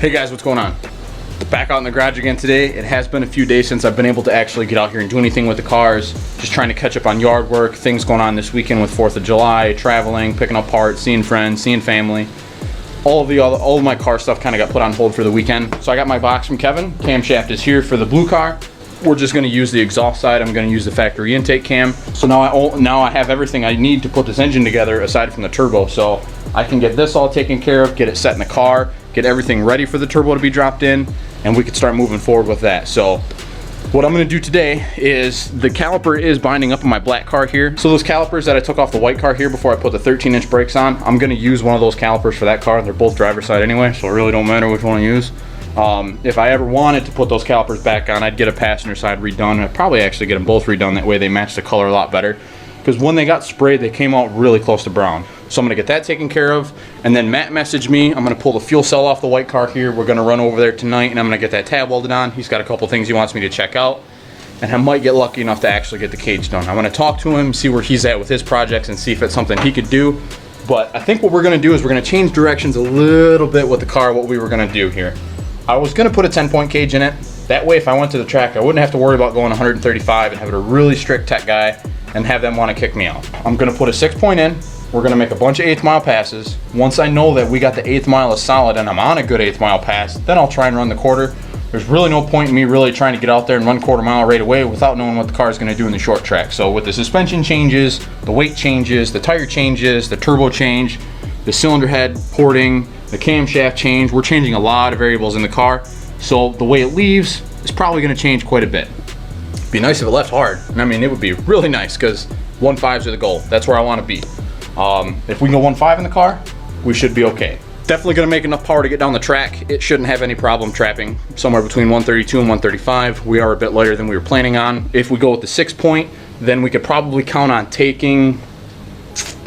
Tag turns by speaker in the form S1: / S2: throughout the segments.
S1: Hey guys, what's going on? Back out in the garage again today. It has been a few days since I've been able to actually get out here and do anything with the cars. Just trying to catch up on yard work, things going on this weekend with 4th of July, traveling, picking up parts, seeing friends, seeing family. All of my car stuff kind of got put on hold for the weekend. So I got my box from Kevin. Camshaft is here for the blue car. We're just going to use the exhaust side. I'm going to use the factory intake cam. So now I have everything I need to put this engine together aside from the turbo. So I can get this all taken care of, get it set in the car, get everything ready for the turbo to be dropped in, and we could start moving forward with that. So what I'm going to do today is the caliper is binding up on my black car here. So those calipers that I took off the white car here before I put the 13-inch brakes on, I'm going to use one of those calipers for that car. They're both driver's side anyway, so it really don't matter which one I use. If I ever wanted to put those calipers back on, I'd get a passenger side redone. I'd probably actually get them both redone. That way they match the color a lot better. Because when they got sprayed, they came out really close to brown. So I'm going to get that taken care of. And then Matt messaged me. I'm going to pull the fuel cell off the white car here. We're going to run over there tonight, and I'm going to get that tab welded on. He's got a couple things he wants me to check out. And I might get lucky enough to actually get the cage done. I want to talk to him, see where he's at with his projects, and see if it's something he could do. But I think what we're going to do is we're going to change directions a little bit with the car, what we were going to do here. I was going to put a 10-point cage in it. That way, if I went to the track, I wouldn't have to worry about going 135 and having a really strict tech guy and have them want to kick me out. I'm going to put a 6-point in. We're going to make a bunch of 8th mile passes. Once I know that we got the 8th mile is solid and I'm on a good 8th mile pass, then I'll try and run the quarter. There's really no point in me really trying to get out there and run quarter mile right away without knowing what the car is going to do in the short track. So with the suspension changes, the weight changes, the tire changes, the turbo change, the cylinder head porting, the camshaft change, we're changing a lot of variables in the car. So the way it leaves is probably going to change quite a bit. It'd be nice if it left hard. And I mean, it would be really nice because 1.5s are the goal. That's where I want to be. If we can go 1.5 in the car, we should be okay. Definitely going to make enough power to get down the track. It shouldn't have any problem trapping somewhere between 132 and 135. We are a bit lighter than we were planning on. If we go with the 6-point, then we could probably count on taking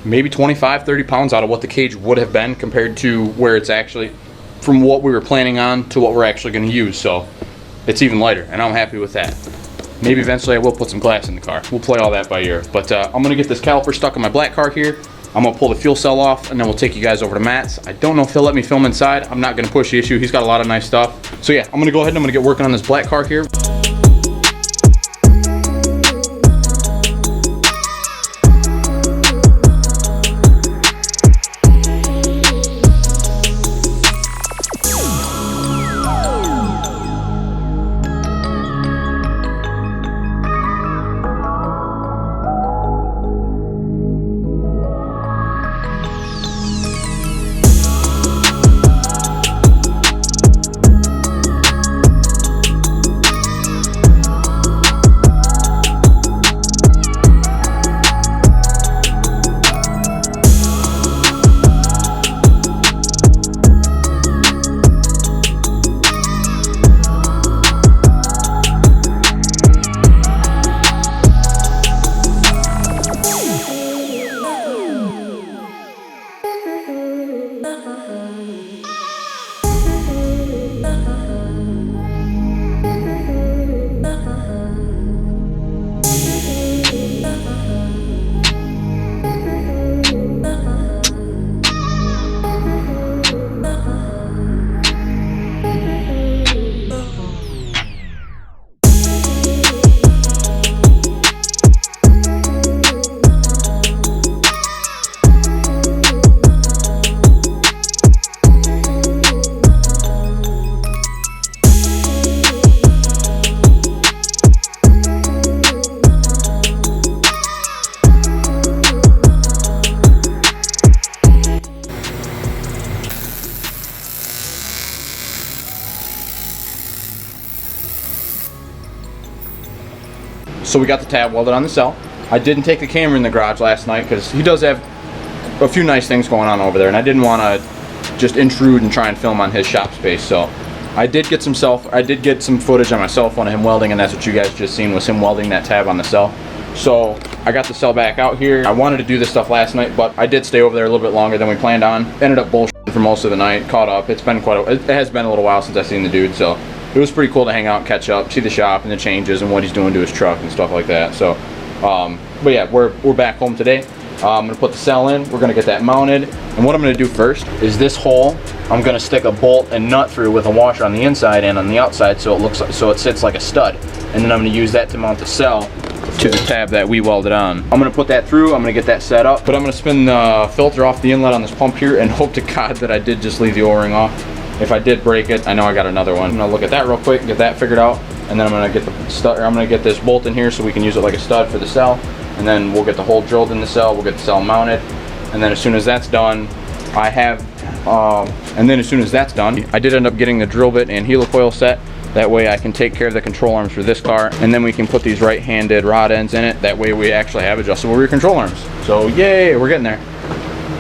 S1: maybe 25, 30 pounds out of what the cage would have been compared to where it's actually, from what we were planning on to what we're actually going to use. So it's even lighter, and I'm happy with that. Maybe eventually I will put some glass in the car. We'll play all that by ear. But I'm going to get this caliper stuck on my black car here. I'm going to pull the fuel cell off, and then we'll take you guys over to Matt's. I don't know if he'll let me film inside. I'm not going to push the issue. He's got a lot of nice stuff. So yeah, I'm going to go ahead and I'm going to get working on this black car here. So we got the tab welded on the cell. I didn't take the camera in the garage last night because he does have a few nice things going on over there, and I didn't want to just intrude and try and film on his shop space. So I did get some footage on my cell phone of him welding, and that's what you guys just seen, was him welding that tab on the cell. So I got the cell back out here. I wanted to do this stuff last night, but I did stay over there a little bit longer than we planned on. Ended up bullshitting for most of the night, caught up. It has been a little while since I've seen the dude, so it was pretty cool to hang out and catch up, see the shop and the changes and what he's doing to his truck and stuff like that. So, but yeah, we're back home today. I'm gonna put the cell in, we're gonna get that mounted, and what I'm gonna do first is this hole, I'm gonna stick a bolt and nut through with a washer on the inside and on the outside so it looks like, so it sits like a stud. And then I'm gonna use that to mount the cell to the tab that we welded on. I'm gonna put that through, I'm gonna get that set up, but I'm gonna spin the filter off the inlet on this pump here and hope to God that I did just leave the O-ring off. If I did break it, I know I got another one. I'm gonna look at that real quick, get that figured out, and then I'm gonna get the stud, or I'm gonna get this bolt in here so we can use it like a stud for the cell, and then we'll get the hole drilled in the cell, we'll get the cell mounted, and then as soon as that's done, I did end up getting the drill bit and helicoil set. That way I can take care of the control arms for this car, and then we can put these right-handed rod ends in it. That way we actually have adjustable rear control arms. So yay, we're getting there.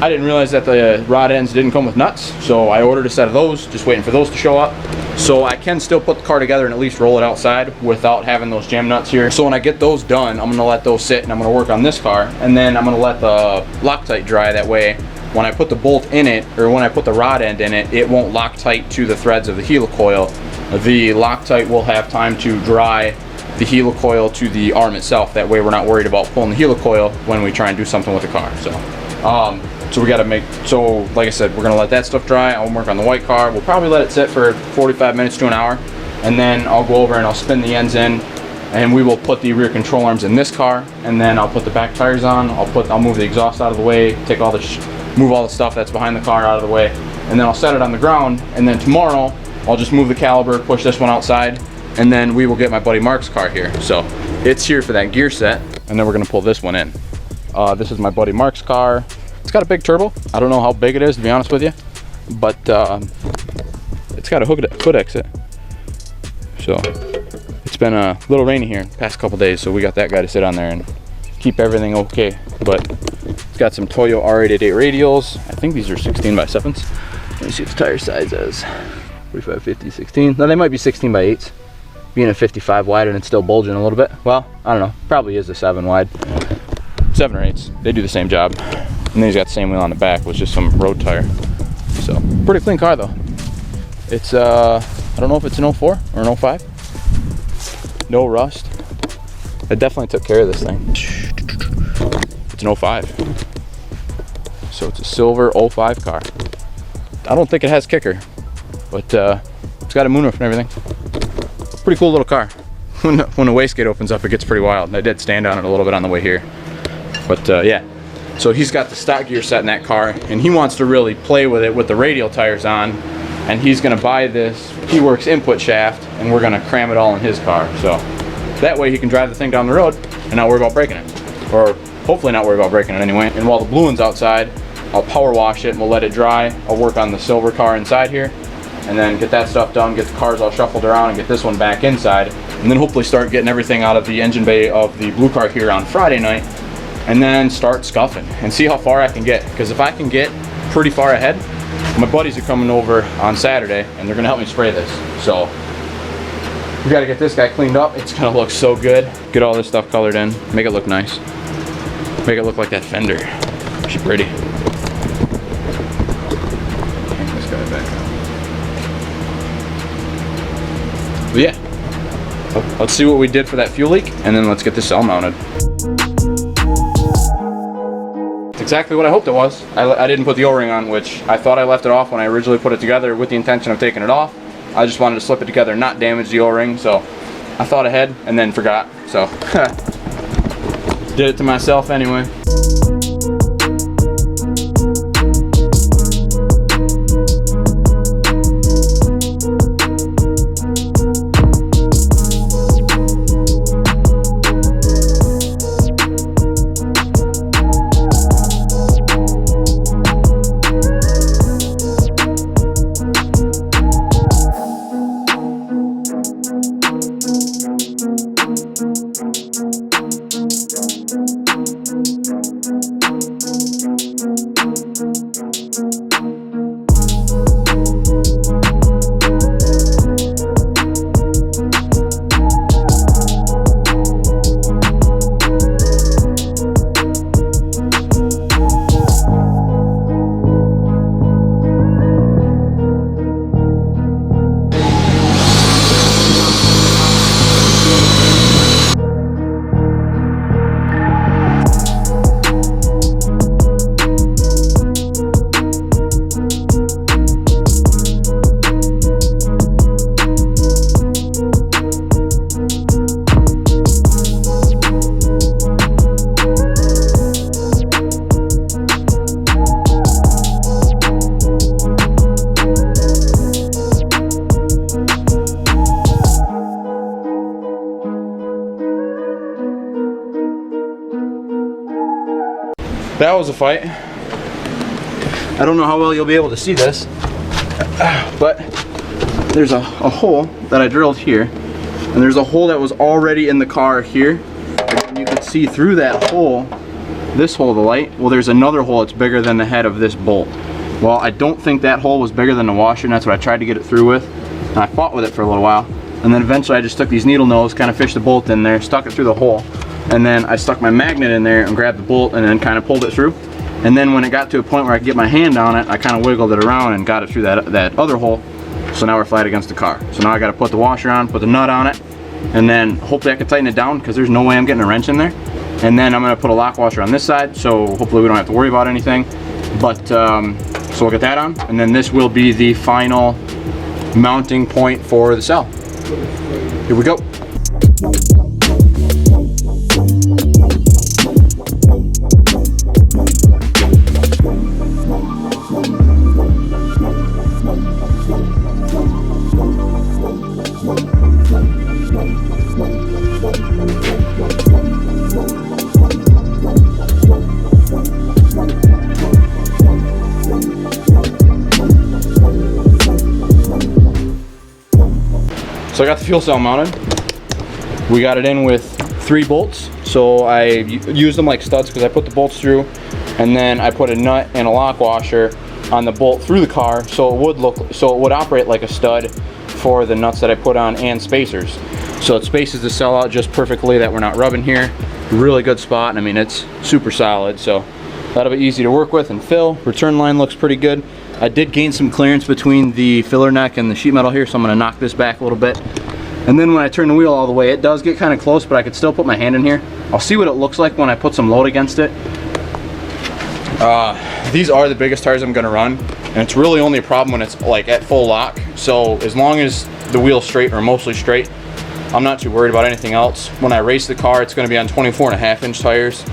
S1: I didn't realize that the rod ends didn't come with nuts, so I ordered a set of those, just waiting for those to show up. So I can still put the car together and at least roll it outside without having those jam nuts here. So when I get those done, I'm gonna let those sit and I'm gonna work on this car, and then I'm gonna let the Loctite dry. That way when I put the bolt in it, or when I put the rod end in it, it won't lock tight to the threads of the helicoil. The Loctite will have time to dry the helicoil to the arm itself. That way we're not worried about pulling the helicoil when we try and do something with the car. So we gotta make, so like I said, we're gonna let that stuff dry. I'll work on the white car. We'll probably let it sit for 45 minutes to an hour, and then I'll go over and I'll spin the ends in, and we will put the rear control arms in this car, and then I'll put the back tires on. I'll move the exhaust out of the way, take all the move all the stuff that's behind the car out of the way, and then I'll set it on the ground, and then tomorrow I'll just move the caliper, push this one outside, and then we will get my buddy Mark's car here. So it's here for that gear set, and then we're gonna pull this one in. This is my buddy Mark's car. It's got a big turbo. I don't know how big it is, to be honest with you, but it's got a hood exit. So it's been a little rainy here the past couple days, so we got that guy to sit on there and keep everything okay. But it's got some Toyo R888 radials. I think these are 16 by 7s. Let me see what the tire size is. 45, 50, 16. No, they might be 16 by 8s. Being a 55 wide and it's still bulging a little bit. Well, I don't know. Probably is a 7 wide. 7 or 8s. They do the same job. And then he's got the same wheel on the back with just some road tire. So, pretty clean car though. It's, I don't know if it's an 04 or an 05. No rust. I definitely took care of this thing. It's an 05. So it's a silver 05 car. I don't think it has kicker, but it's got a moonroof and everything. Pretty cool little car. When the wastegate opens up, it gets pretty wild. I did stand on it a little bit on the way here. But yeah. So he's got the stock gear set in that car, and he wants to really play with it with the radial tires on, and he's gonna buy this P-Works input shaft, and we're gonna cram it all in his car. So that way he can drive the thing down the road and not worry about breaking it. Or hopefully not worry about breaking it anyway. And while the blue one's outside, I'll power wash it and we'll let it dry. I'll work on the silver car inside here, and then get that stuff done, get the cars all shuffled around, and get this one back inside, and then hopefully start getting everything out of the engine bay of the blue car here on Friday night, and then start scuffing and see how far I can get. Because if I can get pretty far ahead, my buddies are coming over on Saturday and they're gonna help me spray this. So we gotta get this guy cleaned up. It's gonna look so good. Get all this stuff colored in, make it look nice. Make it look like that fender. She's pretty. Hang this guy back up. But yeah, let's see what we did for that fuel leak, and then let's get this cell mounted. Exactly what I hoped it was. I didn't put the O-ring on, which I thought I left it off when I originally put it together with the intention of taking it off. I just wanted to slip it together and not damage the O-ring, so I thought ahead and then forgot. So did it to myself anyway. that was a fight. I don't know how well you'll be able to see this, but there's a hole that I drilled here, and there's a hole that was already in the car here, and you can see through that hole, this hole, the light. Well, there's another hole that's bigger than the head of this bolt. Well, I don't think that hole was bigger than the washer, and that's what I tried to get it through with, and I fought with it for a little while, and then eventually I just took these needle nose, kind of fished the bolt in there, stuck it through the hole, and then I stuck my magnet in there and grabbed the bolt and then kind of pulled it through. And then when it got to a point where I could get my hand on it, I kind of wiggled it around and got it through that other hole. So now we're flat against the car. So now I got to put the washer on, put the nut on it, and then hopefully I can tighten it down, because there's no way I'm getting a wrench in there. And then I'm going to put a lock washer on this side, so hopefully we don't have to worry about anything. But so we'll get that on, and then this will be the final mounting point for the cell. Here we go. So I got the fuel cell mounted. We got it in with 3 bolts. So I used them like studs because I put the bolts through, and then I put a nut and a lock washer on the bolt through the car, so it would operate like a stud for the nuts that I put on, and spacers. So it spaces the cell out just perfectly, that we're not rubbing here. Really good spot. I mean, it's super solid, so that'll be easy to work with and fill. Return line looks pretty good. I did gain some clearance between the filler neck and the sheet metal here, so I'm going to knock this back a little bit. And then when I turn the wheel all the way, it does get kind of close, but I could still put my hand in here. I'll see what it looks like when I put some load against it. These are the biggest tires I'm going to run, and it's really only a problem when it's like at full lock. So as long as the wheel's straight or mostly straight, I'm not too worried about anything else. When I race the car, it's going to be on 24.5-inch tires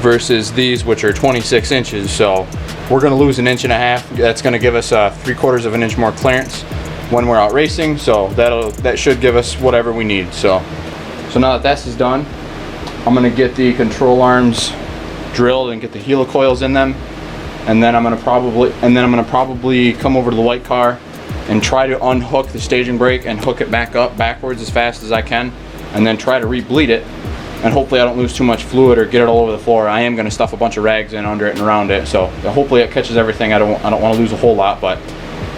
S1: versus these, which are 26 inches. So we're going to lose 1.5 inches. That's going to give us 3/4 of an inch more clearance when we're out racing. So that should give us whatever we need. So now that this is done, I'm going to get the control arms drilled and get the helicoils in them, and then I'm going to probably come over to the white car and try to unhook the staging brake and hook it back up backwards as fast as I can, and then try to re-bleed it. And hopefully I don't lose too much fluid or get it all over the floor. I am going to stuff a bunch of rags in under it and around it, so hopefully it catches everything. I don't want to lose a whole lot, but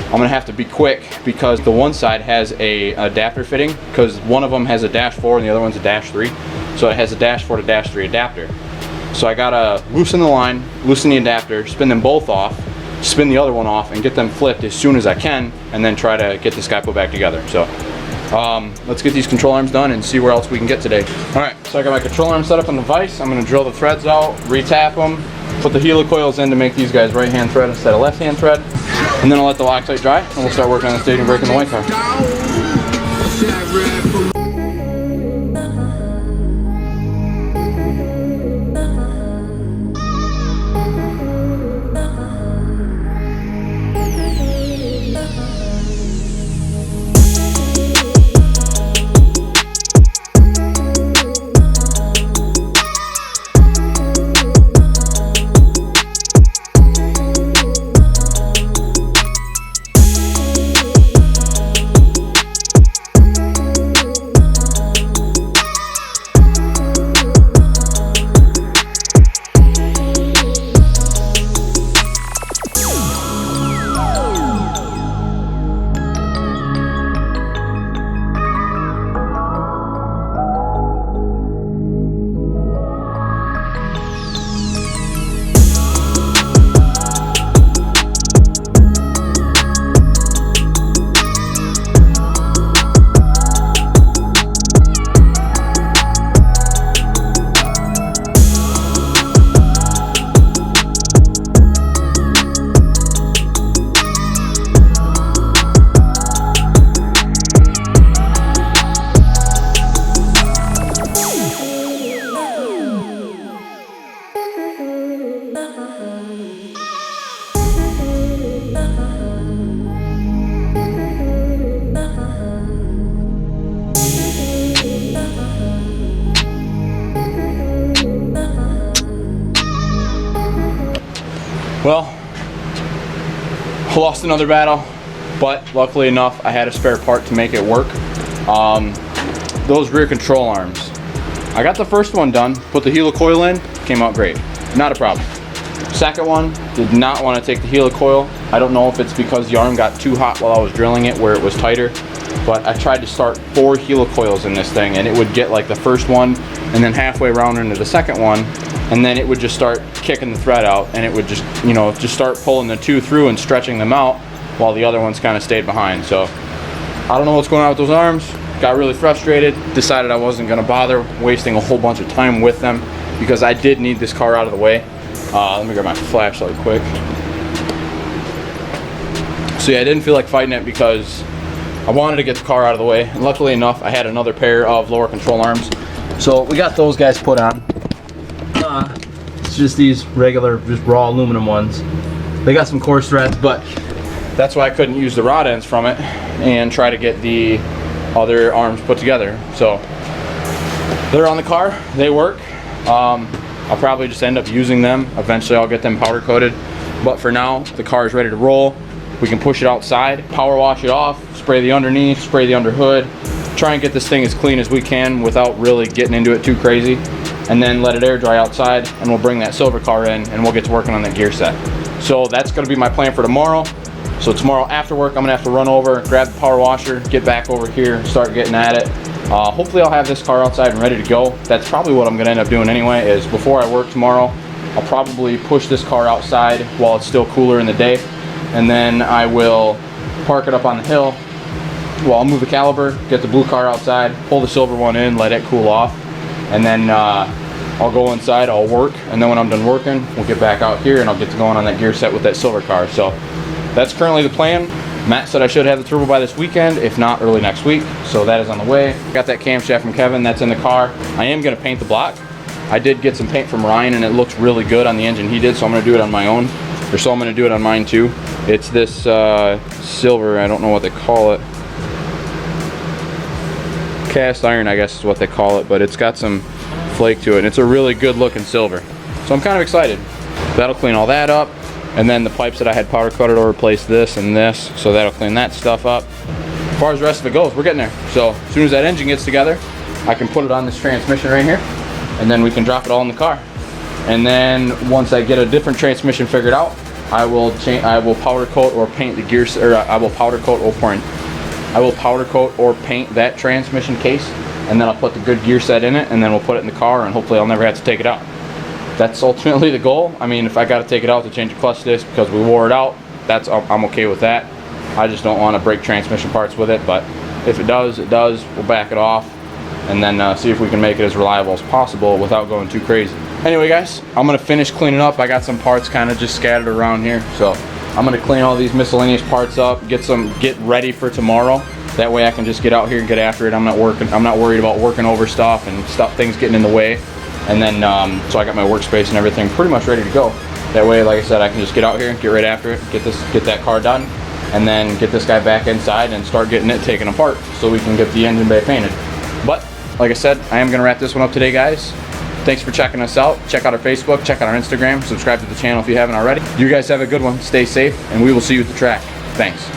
S1: I'm going to have to be quick because the one side has a adapter fitting, because one of them has a -4 and the other one's a -3. So it has a -4 to -3 adapter. So I got to loosen the line, loosen the adapter, spin them both off, spin the other one off, and get them flipped as soon as I can, and then try to get this guy put back together. So let's get these control arms done and see where else we can get today. Alright, so I got my control arm set up in the vise. I'm going to drill the threads out, re-tap them, put the helicoils in to make these guys right-hand thread instead of left-hand thread, and then I'll let the Loctite dry, and we'll start working on the staging brake in the white car. Well, lost another battle, but luckily enough I had a spare part to make it work. Those rear control arms, I got the first one done, put the helicoil in, came out great, not a problem. Second one, did not want to take the helicoil. I don't know if it's because the arm got too hot while I was drilling it where it was tighter, but I tried to start 4 helicoils in this thing, and it would get like the first one and then halfway around into the second one, and then it would just start kicking the thread out, and it would just, you know, just start pulling the 2 through and stretching them out while the other ones kind of stayed behind. So I don't know what's going on with those arms. Got really frustrated, decided I wasn't going to bother wasting a whole bunch of time with them because I did need this car out of the way. Let me grab my flashlight quick. So yeah, I didn't feel like fighting it because I wanted to get the car out of the way, and luckily enough I had another pair of lower control arms, so we got those guys put on. It's just these regular, just raw aluminum ones. They got some coarse threads, but that's why I couldn't use the rod ends from it and try to get the other arms put together. So they're on the car, they work. I'll probably just end up using them. Eventually I'll get them powder coated, but for now the car is ready to roll. We can push it outside, power wash it off, spray the underneath, spray the underhood, try and get this thing as clean as we can without really getting into it too crazy, and then let it air dry outside, and we'll bring that silver car in and we'll get to working on that gear set. So that's going to be my plan for tomorrow. So tomorrow after work I'm going to have to run over, grab the power washer, get back over here, start getting at it. Hopefully I'll have this car outside and ready to go. That's probably what I'm going to end up doing anyway, is before I work tomorrow I'll probably push this car outside while it's still cooler in the day, and then I will park it up on the hill. Well, I'll move the caliper, get the blue car outside, pull the silver one in, let it cool off, and then I'll go inside, I'll work, and then when I'm done working we'll get back out here and I'll get to going on that gear set with that silver car. So that's currently the plan. Matt said I should have the turbo by this weekend, if not early next week, so that is on the way. Got that camshaft from Kevin, that's in the car. I am going to paint the block. I did get some paint from Ryan and it looks really good on the engine he did, so I'm going to do it on my own. Or so I'm going to do it on mine too. It's this silver, I don't know what they call it. Cast iron, I guess is what they call it, but it's got some flake to it, and it's a really good looking silver. So I'm kind of excited. That'll clean all that up. And then the pipes that I had powder coated will replace this and this, so that'll clean that stuff up. As far as the rest of it goes, we're getting there. So as soon as that engine gets together, I can put it on this transmission right here, and then we can drop it all in the car. And then once I get a different transmission figured out, I will powder coat or paint the gear, or I will powder coat or paint that transmission case, and then I'll put the good gear set in it, and then we'll put it in the car, and hopefully I'll never have to take it out. That's ultimately the goal. I mean, if I got to take it out to change the clutch disc because we wore it out, I'm okay with that. I just don't want to break transmission parts with it, but if it does, it does. We'll back it off and then see if we can make it as reliable as possible without going too crazy. Anyway guys, I'm going to finish cleaning up. I got some parts kind of just scattered around here, so I'm going to clean all these miscellaneous parts up, get ready for tomorrow. That way I can just get out here and get after it. I'm not worried about working over stuff and things getting in the way. And then, so I got my workspace and everything pretty much ready to go. That way, like I said, I can just get out here, get right after it, get that car done, and then get this guy back inside and start getting it taken apart so we can get the engine bay painted. But, like I said, I am going to wrap this one up today, guys. Thanks for checking us out. Check out our Facebook, check out our Instagram, subscribe to the channel if you haven't already. You guys have a good one, stay safe, and we will see you at the track. Thanks.